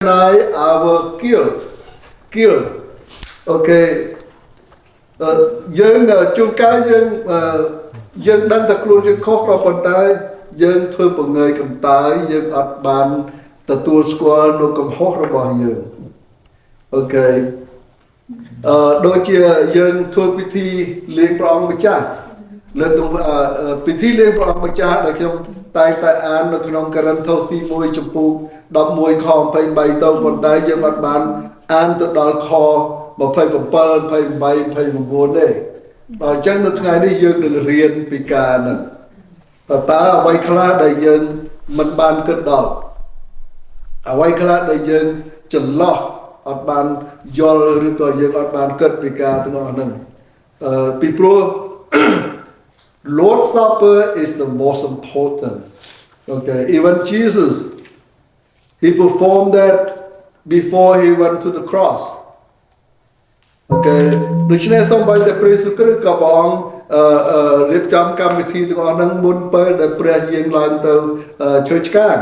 I our killed okay យើងជួនកាលយើងដឹងថាខ្លួនយើងខុសក៏ប៉ុន្តែយើងធ្វើបង្ងើយកន្តើយយើងអត់បានទទួលស្គាល់នូវកំហុសរបស់យើងអូខេដូចជាយើងធ្វើពិធីលៀងព្រះអង្គម្ចាស់លើកពិធីលៀងព្រះអង្គម្ចាស់ដែលខ្ញុំតែងតែអាននៅក្នុងករិនថូសទី1ចំពោះ11ខ23ទៅប៉ុន្តែយើងអត់បានអានទៅដល់ខ27 28 29ទេដល់អញ្ចឹងនៅថ្ងៃនេះយើងនឹងរៀនពីការហ្នឹងតើអ្វីខ្លះដែលយើងមិនបានគិតដល់អ្វីខ្លះដែលយើងចន្លោះអត់បានយល់ឬក៏យើងអត់បានគិតពីការទាំងអស់ហ្នឹងពីព្រោះ Lord's Supper is the most important okay even Jesus he performed that before he went to the cross okay ដូច្នេះសូមឲ្យតែព្រះយេស៊ូវគ្រីស្ទក៏បងរៀបចំកម្មវិធីទាំងអស់ហ្នឹងមុនពេលដែលព្រះយាងឡើងទៅជួយឆ្កាង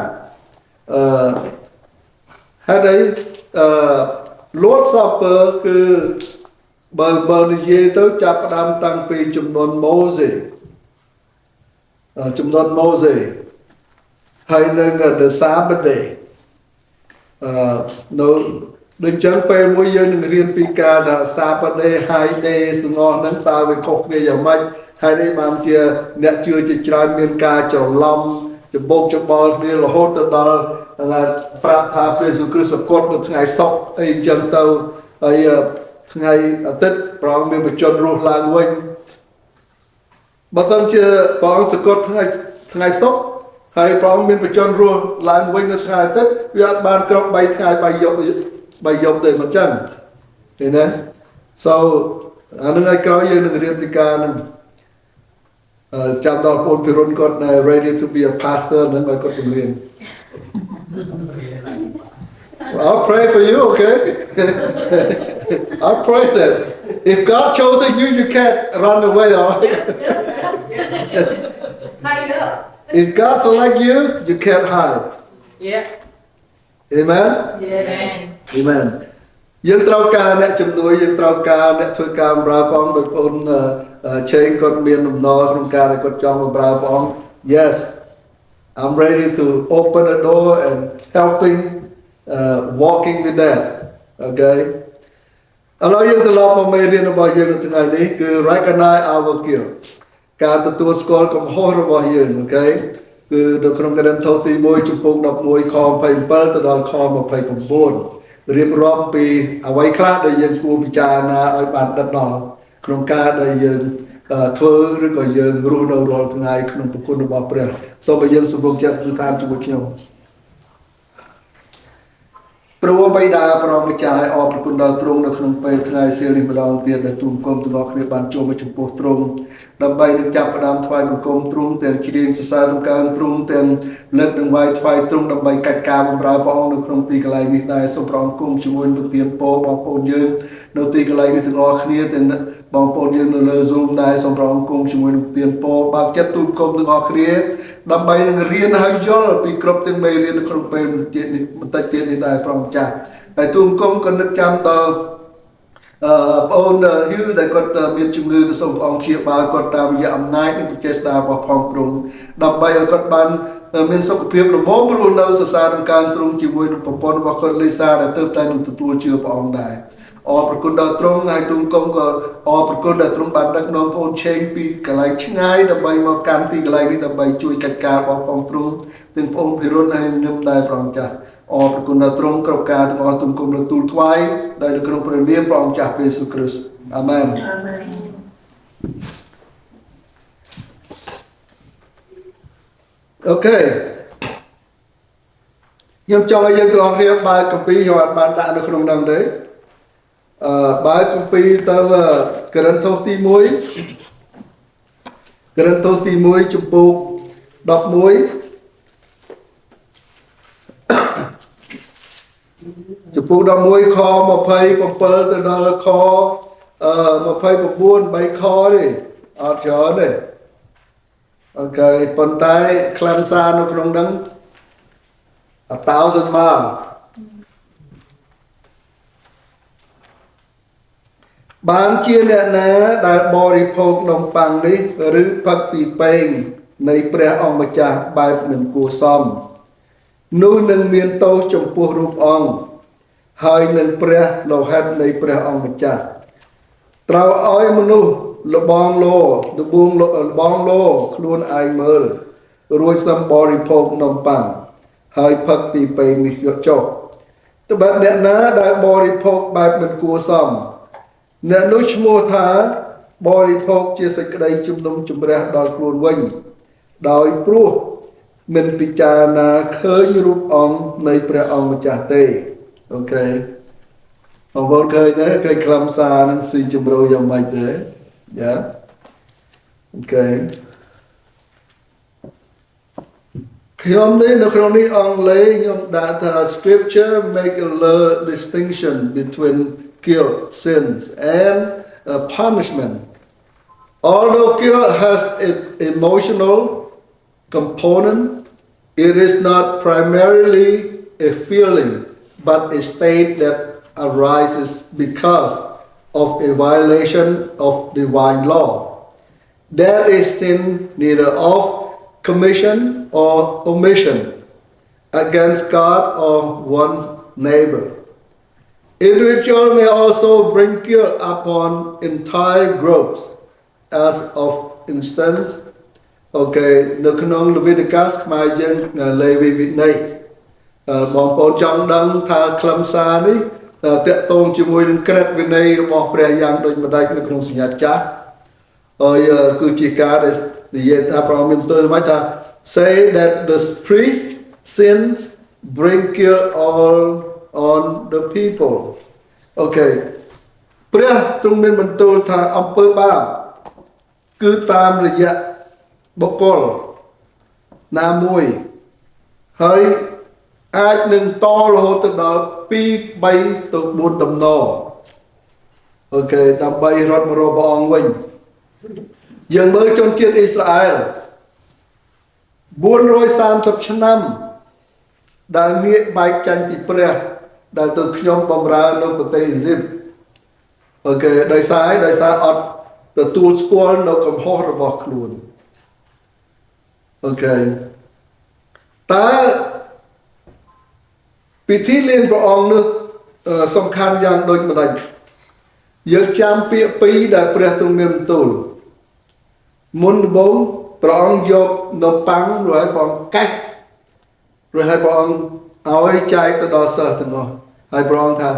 ហើយLord's Supper គឺបើនិយាយទៅចាប់ផ្ដើមតាំងពីចំនួនម៉ូសេហើយនៅ the Sabbath day នៅដូចចឹងពេលមួយយើងនឹងរៀនពីការថា Sabbath day high day ទាំងអស់ហ្នឹងតើវាខុសគ្នាយ៉ាងម៉េចហើយនេះបានជាអ្នកជឿជាច្រើនមានការច្រឡំច្បោកច្បល់គ្នារហូតទៅដល់ប្រាប់ថាព្រះយេស៊ូវគ្រីស្ទសគត់នៅថ្ងៃសុក្រអីចឹងទៅហើយថ្ងៃអាទិត្យព្រះអង្គមានបញ្ជន់រស់ឡើងវិញបើមិនជាព្រះអង្គសគត់ថ្ងៃសុក្រហើយព្រះអង្គមានបញ្ជន់រស់ឡើងវិញនៅថ្ងៃអាទិត្យវាអត់បានគ្រប់3ថ្ងៃ3យប់ទេមិនចឹងឃើញទេ so អានឹងឲ្យក្រោយយើងនឹងរៀនពីការនឹងចាំដល់ពលពិរុនគាត់ ready to be a pastor នឹងឲ្យគាត់ជំនាញ I'll pray for you okay I'll pray that if God chosen you you can't run away alright if God select you you can't hide Amen Amen យើងត្រូវការអ្នកជំនួយយើងត្រូវការអ្នកធ្វើការបម្រើព្រះអង្គដោយបងឆេងគាត់មានដំណរក្នុងការដែលគាត់ចង់បម្រើព្រះអង្គ Yes I'm ready to open the door and helping walking with that okay ឥឡូវយើងត្រឡប់មកមេរៀនរបស់យើងនៅថ្ងៃនេះគឺ recognize our guilt ការទទួលស្គាល់កំហុសរបស់យើងអូខេគឺនៅក្នុងករិនថូសទី1ចំពោះ11ខ27ទៅដល់ខ29រៀបរាប់ពីអ្វីខ្លះដែលយើងគួរពិចារណាឲ្យបានដិតដល់ក្នុងការដែលយើងធ្វើឬក៏យើងរស់នៅរាល់ថ្ងៃក្នុងប្រគុណរបស់ព្រះសូមឲ្យយើងសម្រុំចិត្តសួរតាមជាមួយខ្ញុំព្រះបិតាព្រះម្ចាស់ឲ្យអរព្រគុណដល់ទ្រង់នៅក្នុងពេលថ្ងៃសៀលនេះម្ដងទៀតដែលទូលគុំទាំងអស់គ្នាបានចូលមកចំពោះទ្រង់ដើម្បីនឹងចាប់ផ្ដើមថ្វាយបង្គំទ្រង់ទាំងជ្រាបសរសើរដំណើរទ្រង់ទាំងលើកនឹងវាយថ្វាយទ្រង់ដើម្បីកិច្ចការបម្រើព្រះអង្គនៅក្នុងទីកន្លែងនេះដែរសូមព្រះអង្គគង់ជាមួយនឹងទានពរបងប្អូនយើងនៅទីកន្លែងនេះទាំងអស់គ្នាទាំងបងប្អូនយើងនៅលើ Zoom ដែរសូមព្រះអង្គគង់ជាមួយនឹងទានពរបើកចិត្តទូលគុំទាំងអស់គ្នាដើម្បីនឹងរៀនហើយយល់ពីគ្រប់ទាំងមេរៀននៅក្នុងពេលបន្តិចទៀតនេះដែរព្រះម្ចាស់ហើយទូលគុំក៏នឹកចាំដល់បងអូនយូដែលគាត់មានជំងឺសូមព្រះអង្គព្យាបាលគាត់តាមរយៈអំណាចនិងប្រជេស្តារបស់ផងទ្រង់ដើម្បីឲ្យគាត់បានមានសុខភាពរមមរស់នៅសរសើរដំណើរទ្រង់ជាមួយនឹងប្រពន្ធរបស់គាត់លីសាដែលទើបតែនឹងទទួលជឿព្រះអង្គដែរអរព្រគុណដល់ទ្រង់ហើយទ្រង់ក៏អរព្រគុណដែលទ្រង់បានដឹកនាំបងឆេងពីកន្លែងឆ្ងាយដើម្បីមកកាន់ទីកន្លែងនេះដើម្បីជួយកិច្ចការរបស់ផងទ្រង់ទាំងបងភិរុនហើយខ្ញុំដែរព្រះអង្គចាស់អរព្រគុណដល់ទ្រង់គ្រប់ការទាំងអស់ទ្រង់គុំលើទូលថ្វាយដោយនៅក្នុងព្រះនាមព្រះអង្គចាស់ព្រះយេស៊ូវគ្រីស្ទអាមែនអូខេខ្ញុំចង់ឲ្យយើងទាំងអស់គ្នាបើកគម្ពីរខ្ញុំអត់បានដាក់នៅក្នុងហ្នឹងទេបើកគម្ពីរទៅករិនថូសទី1ចំពោះ11ចំពោះ11ខ27ទៅដល់ខ29 3ខទេអត់ច្រើនទេអូខេប៉ុន្តែខ្លឹមសារនៅក្នុងហ្នឹង 1,000 mile Ban chia lệ ná đại bò đi phô nông bằng đi rứ phật bị bèn này pre ông mà cha bài mình cua xóm nu nâng miên tô trong pua rụp ông hai nâng pre lô hết này pre ông mà cha trao oi mà nu lo bong lô lo buông lo bong lô luôn ai mơ rồi xăm bò đi phô nông bằng hai phật bị bèn đi chọc tụi bạn lệ ná đại bò đi phô bài mình cua xóm nè nói mua thá bò đi phô chia sẻ cái đây chung nông chung ra đòi luôn quanh đòi pru mình bị trà na khơi như rụp ông này pre ông trà tê ok ông vô khơi thế khơi làm xa nên si chung rô dòng mạch thế yeah ok khi hôm nay nó không đi ông lấy nhưng that scripture make a distinction between guilt, sins, and punishment. Although guilt has its emotional component, it is not primarily a feeling, but a state that arises because of a violation of divine law. There is sin neither of commission or omission against God or one's neighbor. Individual may also bring guilt upon entire groups, as of instance, okay,នៅក្នុង Leviticus ខ្មែរយើងលេវីវិន័យបងប្អូនចង់ដឹងថាខ្លឹមសារនេះតកតងជាមួយនឹងក្រឹតវិន័យរបស់ព្រះយ៉ាងដូចម្ដេចនៅក្នុងសញ្ញាចាស់ហើយគឺជាការដែលនិយាយថាព្រះមានទល់មកថា say that the priest sins bring guilt all on the people អូខេព្រះទ្រង់មានបន្ទូលថាអំពើបាបគឺតាមរយៈបុគ្គលណាមួយហើយអាចនឹងតរហូតដល់2 3ទៅ4ដំណអូខេដើម្បីរត់មករកព្រះអង្គវិញយើងមើលជនជាតិអ៊ីស្រាអែល430ឆ្នាំដែលងាកបែកចាញ់ពីព្រះដែលទៅខ្ញុំបំរើនៅប្រទេសអ៊ីស៊ីបអូខេដោយសារអត់ទទួលស្គាល់នៅកំហុសរបស់ខ្លួនអូខេតើពិធីលៀងព្រះអង្គនោះសំខាន់យ៉ាងដូចម្ដេចយើងចាំពាក្យពីរដែលព្រះទ្រង់មានបន្ទូលមុនដំបូងព្រះអង្គយកនៅប៉ាំងរួចហើយព្រះអង្គកាច់រួចហើយព្រះអង្គឲ្យចែកទៅដល់សិស្សទាំងអស់ហើយព្រះអង្គថា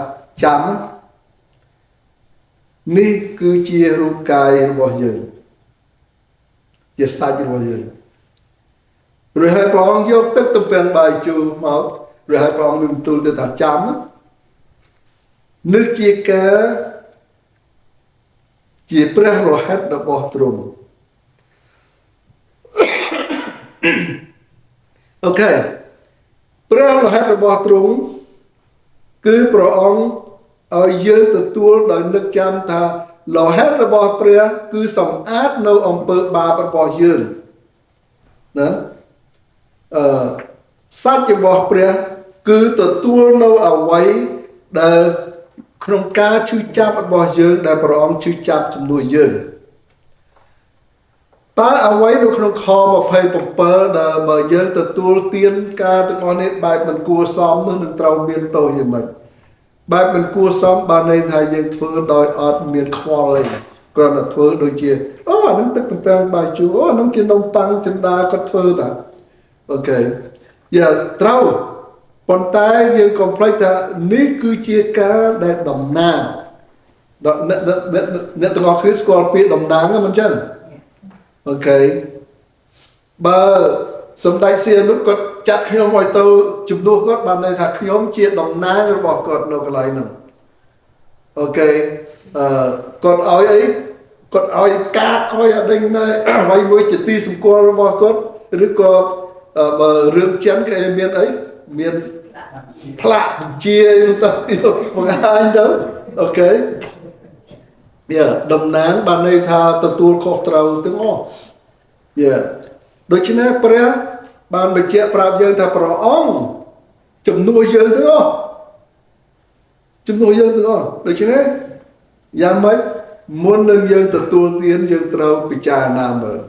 ចាំនេះគឺជារូបកាយរបស់យើងជាសាច់របស់យើងរួចហើយព្រះអង្គយកទឹកទំពាំងបាយជូរមករួចហើយព្រះអង្គមានបន្ទូលទៅថាចាំនេះជាការជាព្រះរហ័តរបស់ទ្រង់អូខេព្រះរហ័តរបស់ទ្រង់គឺព្រះអង្គឲ្យយើងទទួលដោយនឹកចាំថារហ័តរបស់ព្រះគឺសម្អាតនៅអំពើបាបរបស់យើងណាសាច់របស់ព្រះគឺទទួលនៅអ្វីដែលក្នុងការឈឺចាប់របស់យើងដែលព្រះអង្គឈឺចាប់ជំនួសយើងតើអ្វីនៅក្នុងខ27ដែលបើយើងទទួលទានការទាំងអស់នេះបែបមិនគួរសមនោះនឹងត្រូវមានទោសយ៉ាងម៉េចបែបមិនគួរសមបានន័យថាយើងធ្វើដោយអត់មានខ្វល់ទេគ្រាន់តែធ្វើដូចជាអូអានឹងទឹកទំពាំងបាយជូរអូអានឹងជានំប៉័ងចិន្តាគាត់ធ្វើតាអូខេយ៉ាត្រូវប៉ុន្តែយើងកុំភ្លេចថានេះគឺជាការដែលតំណាងអ្នកទាំងអស់គ្នាស្គាល់ពាក្យតំណាងហ្នឹងមិនចឹងអូខេបើសម្ដេចសៀនុគាត់ចាត់ខ្ញុំឲ្យទៅជំនួសគាត់បានន័យថាខ្ញុំជាតំណាងរបស់គាត់នៅកន្លែងហ្នឹងអូខេគាត់ឲ្យអីគាត់ឲ្យកាតឲ្យអដេញណែអ្វីមួយជាទីសម្គាល់របស់គាត់ឬក៏បើរឿងចិនគេមានអីមានផ្លាកបញ្ជាទៅបង្ហាញទៅអូខេវាតំណាងបានន័យថាទទួលខុសត្រូវទាំងអស់វាដូច្នេះព្រះបានបញ្ជាក់ប្រាប់យើងថាព្រះអង្គជំនួសយើងទាំងអស់ដូច្នេះយ៉ាងម៉េច មុននឹងយើងទទួលទានយើងត្រូវពិចារណាមើល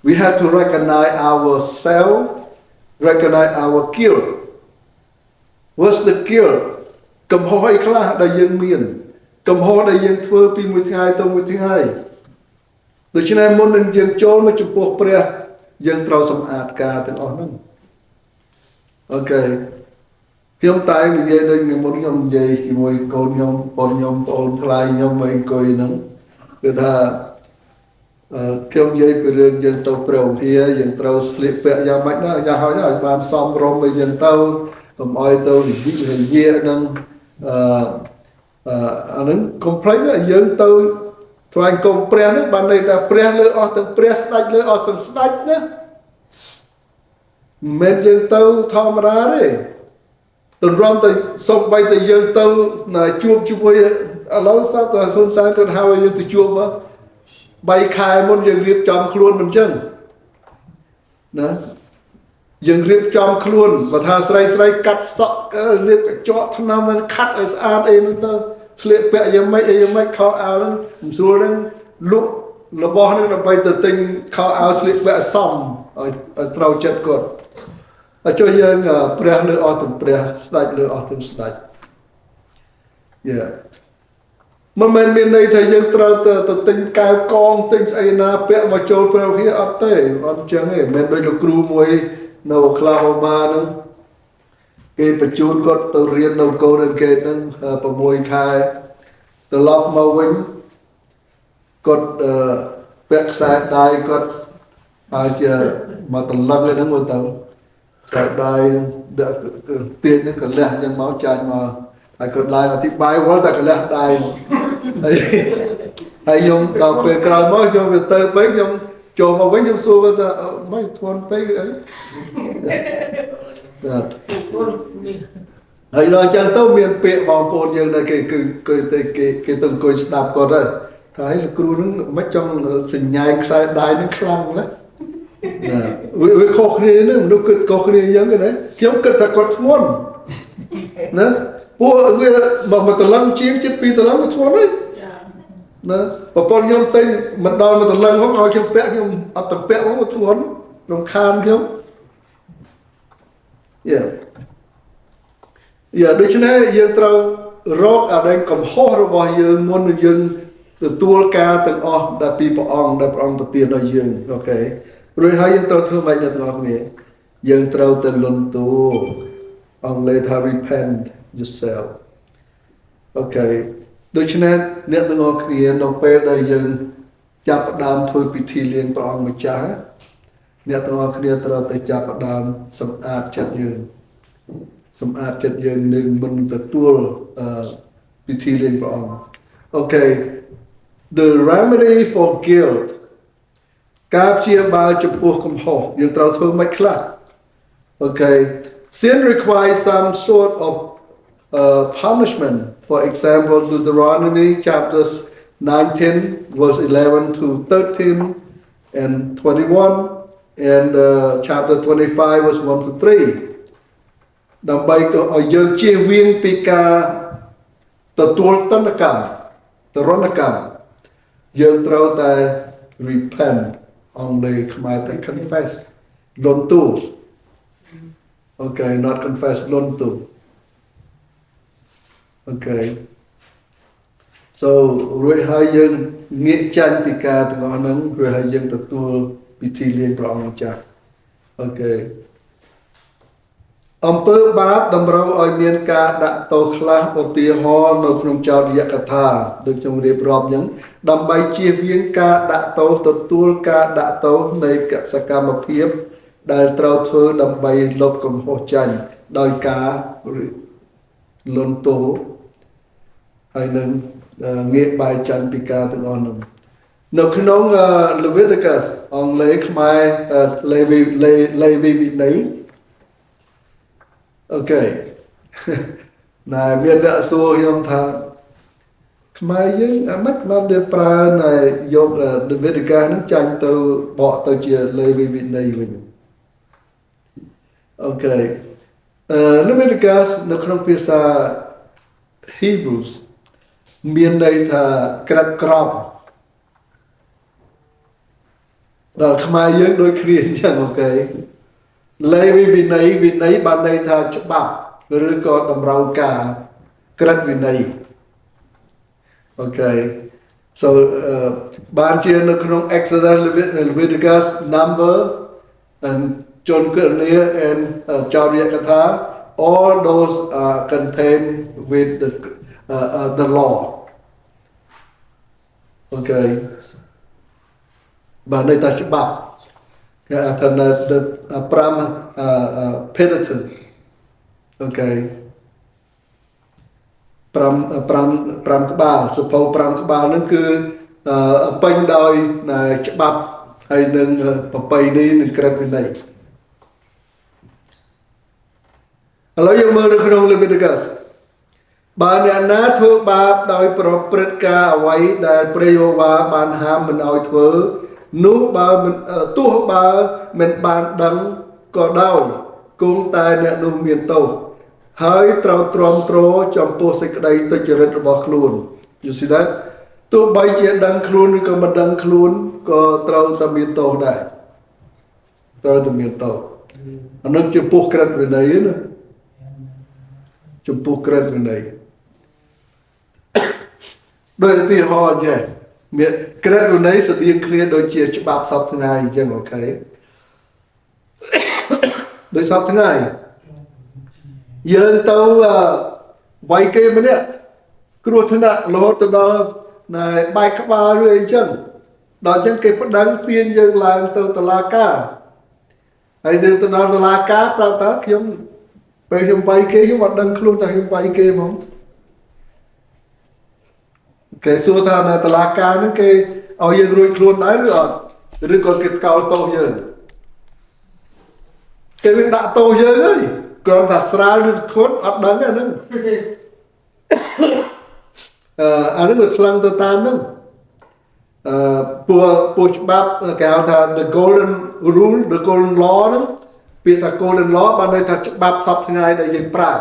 we have to recognize ourselves recognize our guilt what's the guilt កំហុសអីខ្លះដែលយើងមានកំហុសដែលយើងធ្វើពីមួយថ្ងៃទៅមួយថ្ងៃដូច្នេះមុននឹងយើងចូលមកចំពោះព្រះយើងត្រូវសម្អាតការទាំងអស់ហ្នឹងអូខេខ្ញុំតែនិយាយដូចមុនខ្ញុំនិយាយជាមួយកូនខ្ញុំបងខ្ញុំប្អូនថ្លៃខ្ញុំមកអង្គុយហ្នឹងគឺថាខ្ញុំនិយាយពីរឿងយើងទៅព្រះវិហារយើងត្រូវស្លៀកពាក់យ៉ាងម៉េចណាយ៉ាងហោចឲ្យបានសមរម្យឲ្យយើងទៅកុំឲ្យទៅនិយាយនឹងអានឹងកុំភ្លេចណាយើងទៅថ្វាយគុំព្រះនេះបានន័យថាព្រះលើអស់ទាំងព្រះស្ដេចលើអស់ទាំងស្ដេចណាមិនមែនយើងទៅធម្មតាទេទន្រំទៅសំបីតែយើងទៅជួបជាមួយឥឡូវសោះតែខ្លួនសែនគាត់ហៅឲ្យយើងទៅជួបមក3ខែមុនយើងរៀបចំខ្លួនមិនអញ្ចឹងណាយើងរៀបចំខ្លួនបើថាស្រីកាត់សក់រៀបកញ្ចក់ថ្នាំនឹងខាត់ឲ្យស្អាតអីហ្នឹងទៅស្លៀកពាក់យ៉ាងម៉េចអីយ៉ាងម៉េចខោអាវហ្នឹងមិនស្រួលហ្នឹងលក់របស់ហ្នឹងដើម្បីទៅទិញខោអាវស្លៀកពាក់សមឲ្យត្រូវចិត្តគាត់ហើយចុះយើងព្រះលើអស់ទាំងព្រះស្ដេចលើអស់ទាំងស្ដេចមិនមែនមានន័យថាយើងត្រូវទៅទិញកែវកងទិញស្អីណាពាក់មកចូលព្រះវិហារអត់ទេអត់អញ្ចឹងទេមិនមែនដូចលោកគ្រូមួយនៅអូក្លាហូម៉ាហ្នឹងគេបញ្ជូនគាត់ទៅរៀននៅកូនគេហ្នឹង6ខែត្រឡប់មកវិញគាត់ពាក់ខ្សែដៃគាត់ហើយជាមកតលឹងហ្នឹងមកទៅខ្សែដៃទាញហ្នឹងកលះហ្នឹងមកចាញ់មកហើយគាត់ឡើងអធិប្បាយវល់តែកលះដៃហើយខ្ញុំដល់ពេលក្រោយមកខ្ញុំវាទៅពេកខ្ញុំចូលមកវិញខ្ញុំសួរគាត់ថាមិនធ្ងន់ពេកអីហើយដល់អញ្ចឹងទៅមានពាក្យបងប្អូនយើងដែរគេទៅអង្គុយស្ដាប់គាត់ហើយថាឲ្យលោកគ្រូនឹងមិនចង់សញ្ញែងខ្សែដៃនឹងខ្លាំងណាស់វាខុសគ្នាហ្នឹងមនុស្សគិតខុសគ្នាអញ្ចឹងណាខ្ញុំគិតថាគាត់ធ្ងន់ណាពួកវាមកតឡឹងជាងជិត2តឡឹងវាធ្ងន់ហើយណាប្រពន្ធខ្ញុំទិញមិនដល់មកតឡឹងហ្នឹងឲ្យខ្ញុំពាក់ខ្ញុំអត់ទៅពាក់ហ្នឹងវាធ្ងន់រំខានខ្ញុំដូច្នេះយើងត្រូវរកអដែងកំហុសរបស់យើងមុននឹងយើងទទួលការទាំងអស់ដែលពីព្រះអង្គដែលព្រះអង្គប្រទានដល់យើងអូខេរួចហើយយើងត្រូវធ្វើម៉េចអ្នកទាំងអស់គ្នាយើងត្រូវទៅលន់តួអង់គ្លេសថា repent yourself អូខេដូច្នេះអ្នកទាំងអស់គ្នានៅពេលដែលយើងចាប់ផ្ដើមធ្វើពិធីលៀងព្រះអង្គម្ចាស់អ្នកទាំងអស់គ្នាត្រូវតែចាប់ផ្ដើមសម្អាតចិត្តយើងសម្អាតចិត្តយើងនឹងមិនទទួលពិធីលៀងព្រះអង្គអូខេ the remedy for guilt ការព្យាបាលចំពោះកំហុសយើងត្រូវធ្វើម៉េចខ្លះអូខេ sin requires some sort of punishment for example Deuteronomy chapters 19 verse 11 to 13 and 21 and chapter 25 verse 1 to 3ដើម្បីឲ្យយើងជៀសវាងពីការទទួលទណ្ឌកម្មទរណកម្មយើងត្រូវតែ repent អង់គ្លេសខ្មែរតែ confess លន់ទូអូខេ not confess លន់ទូ Okay so រួចហើយយើងងាកចាញ់ពីការទាំងអស់ហ្នឹងរួចហើយយើងទទួលពិធីលៀងព្រះអង្គម្ចាស់អូខេអំពើបាបតម្រូវឲ្យមានការដាក់ទោសខ្លះឧទាហរណ៍នៅក្នុងចោទយកថាដូចខ្ញុំរៀបរាប់អញ្ចឹងដើម្បីជៀសវាងការដាក់ទោសទទួលការដាក់ទោសនៃសកម្មភាពដែលត្រូវធ្វើដើម្បីលុបកំហុសចេញដោយការលន់តួហើយនឹងងាកបែរចេញពីការទាំងអស់នោះនៅក្នុង Leviticus អង់គ្លេសខ្មែរលេវីវិន័យអូខេណែមានអ្នកសួរខ្ញុំថាខ្មែរយើងអាម៉េចបានទៅប្រើណែយក Leviticus ហ្នឹងចាញ់ទៅបកទៅជាលេវីវិន័យវិញអូខេLeviticus នៅក្នុងភាសា Hebrews មានន័យថាក្រិតក្រមដល់ខ្មែរយើងដូចគ្នាអញ្ចឹងអូខេលេវីវិន័យបានន័យថាច្បាប់ឬក៏តម្រូវការក្រិតវិន័យអូខេ so បានជានៅក្នុង Exodus Leviticus Number and John Kernia and Chaurya Katha all those are contained with the law okay បានន័យថាច្បាប់គេហៅថា the Pentateuch okay 5ក្បាលសភៅ5ក្បាលហ្នឹងគឺពេញដោយច្បាប់ហើយនឹងប្រពៃណីនិងក្រឹតវិន័យឥឡូវយើងមើលនៅក្នុង Leviticus បើអ្នកណាធ្វើបាបដោយប្រព្រឹត្តការអ្វីដែលព្រះយេហូវ៉ាបានហាមមិនឲ្យធ្វើនោះបើមិនទោះបើមិនបានដឹងក៏ដោយគង់តែអ្នកនោះមានទោសហើយត្រូវទ្រាំទ្រចំពោះសេចក្តីទុច្ចរិតរបស់ខ្លួន You see that ទោះបីជាដឹងខ្លួនឬក៏មិនដឹងខ្លួនក៏ត្រូវតែមានទោសដែរត្រូវតែមានទោសអានោះចំពោះក្រឹតវិន័យណាចំពោះក្រឹតវិន័យដោយឧទាហរណ៍ចេះមានក្រឹតវិន័យស្តៀងគ្នាដូចជាច្បាប់សពថ្ងៃអញ្ចឹងអូខេដោយសពថ្ងៃយើងទៅវាយគេម្នាក់គ្រោះថ្នាក់រហូតទៅដល់បែកក្បាលឬអីចឹងដល់អញ្ចឹងគេប្តឹងទាញយើងឡើងទៅតុលាការហើយយើងទៅដល់តុលាការប្រាប់ថាខ្ញុំពេលខ្ញុំវាយគេខ្ញុំអត់ដឹងខ្លួនថាខ្ញុំវាយគេហ្មងគេសួរថានៅតុលាការហ្នឹងគេឲ្យយើងរួចខ្លួនដែរឬអត់ឬក៏គេថ្កោលទោសយើងគេនឹងដាក់ទោសយើងហើយគ្រាន់តែស្រាលឬធ្ងន់អត់ដឹងអាហ្នឹងអានេះវាថ្លឹងទៅតាមហ្នឹងពួកច្បាប់គេហៅថា the golden rule the golden law ហ្នឹងពាក្យថា golden law បានន័យថាច្បាប់សពថ្ងៃដែលយើងប្រើ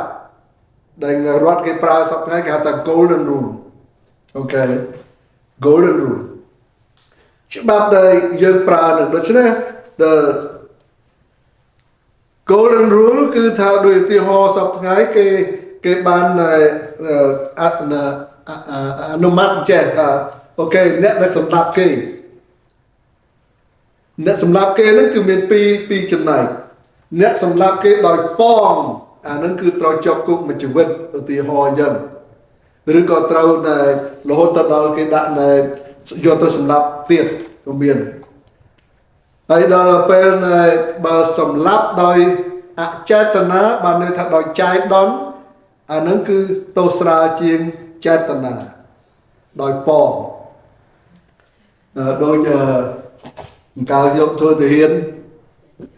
ដែលរដ្ឋគេប្រើសពថ្ងៃគេហៅថា golden rule អូខេ golden rule ច្បាប់ដែលយើងប្រើនឹងដូច្នេះ the golden rule គឺថាដោយឧទាហរណ៍សពថ្ងៃគេបានអនុម័តចេះថាអូខេអ្នកដែលសម្លាប់គេហ្នឹងគឺមានពីរចំណែកអ្នកសម្លាប់គេដោយប៉ងអាហ្នឹងគឺត្រូវជាប់គុកមួយជីវិតឧទាហរណ៍អញ្ចឹងឬក៏ត្រូវរហូតទៅដល់គេដាក់យកទៅសម្លាប់ទៀតក៏មានហើយដល់ពេលបើសម្លាប់ដោយអចេតនាបានន័យថាដោយចៃដន្យអាហ្នឹងគឺទោសស្រាលជាងចេតនាដោយប៉ងដូចកាលយកធ្វើទាហាន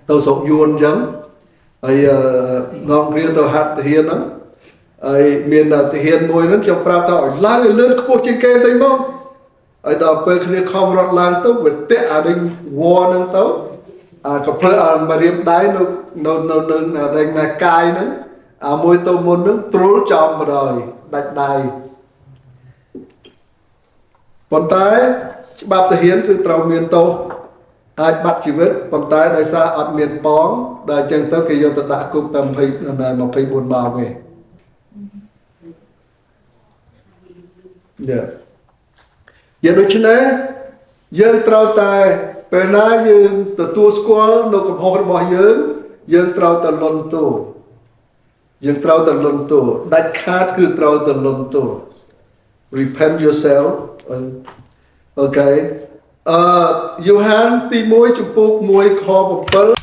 ទៅស្រុកយួនអញ្ចឹងហើយនងគ្រាទៅហាត់ទាហានហ្នឹងហើយមានទាហានមួយហ្នឹងខ្ញុំប្រាប់ថាឲ្យឡើងឲ្យលឿនខ្ពស់ជាងគេតិចមកហើយដល់ពេលគ្នាខំរត់ឡើងទៅវាតាក់អាដេញវ៉ហ្នឹងទៅក៏ភ្លើមករៀបដៃនៅដេញណាកាយហ្នឹងអាមួយទៅមុនហ្នឹងទ្រុលចំបដ ாய் ដាច់ដៃប៉ុន្តែច្បាប់ទាហានគឺត្រូវមានទោសអាចបាត់ជីវិតប៉ុន្តែដោយសារអត់មានប៉ងដែលអញ្ចឹងទៅគេយកទៅដាក់គុកតែ24ម៉ោងទេ Yes យ៉ាងដូច្នេះយើងត្រូវតែពេលណាយើងទទួលស្គាល់នៅកំហុសរបស់យើងត្រូវតែលន់តួដាច់ខាតគឺត្រូវតែលន់តួ repent yourself okay យូហានទី1ចំពោះ1ខ7